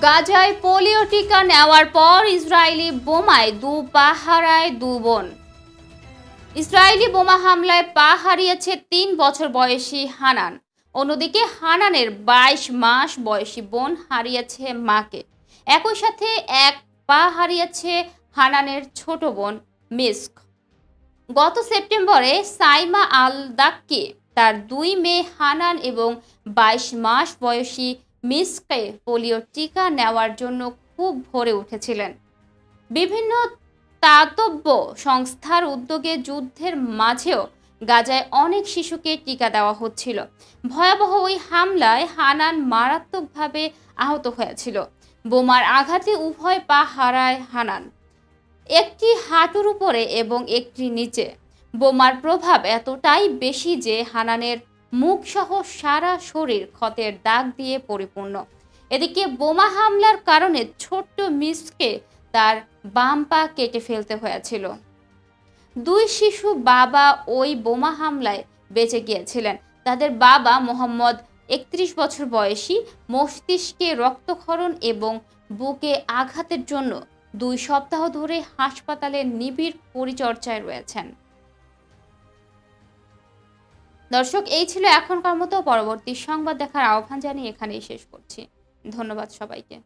গাজায় পোলিও টিকা নেওয়ার পর ইসরায়েলি বোমায় পা হারায় বোন। ইসরায়েলি বোমা হামলায় পা হারিয়েছে ৩ বছর বয়সী হানান। অন্যদিকে হানানের ২২ মাস বয়সী বোন হারিয়েছে মাকে। একই সাথে এক পা হারিয়েছে হানানের ছোট বোন মিস্ক। গত সেপ্টেম্বরে সাইমা আল দাক্কি তার ২ মেয়ে হানান এবং ২২ মাস বয়সী মিস্ককে পোলিও টিকা নেওয়ার জন্য খুব ভরে উঠেছিলেন। বিভিন্ন দাতব্য সংস্থার উদ্যোগে যুদ্ধের মাঝেও গাজায় অনেক শিশুকে টিকা দেওয়া হচ্ছিল। ভয়াবহ ওই হামলায় হানান মারাত্মকভাবে আহত হয়েছিল। বোমার আঘাতে উভয় পা হারায় হানান, একটি হাঁটুর উপরে এবং একটি নিচে। বোমার প্রভাব এতটাই বেশি যে হানানের মুখ সহ সারা শরীর ক্ষতের দাগ দিয়ে পরিপূর্ণ। এদিকে বোমা হামলার কারণে ছোট্ট মিসকে তার বাম পা কেটে ফেলতে হয়েছিল। ২ শিশু বাবা ওই বোমা হামলায় বেঁচে গিয়েছিলেন। তাদের বাবা মোহাম্মদ ৩১ বছর বয়সী মস্তিষ্কে রক্তক্ষরণ এবং বুকে আঘাতের জন্য ২ সপ্তাহ ধরে হাসপাতালে নিবিড় পরিচর্যায় রয়েছেন। দর্শক, এই ছিল এখনকার মতো। পরবর্তী সংবাদ দেখার আহ্বান জানিয়ে এখানেই শেষ করছি। ধন্যবাদ সবাইকে।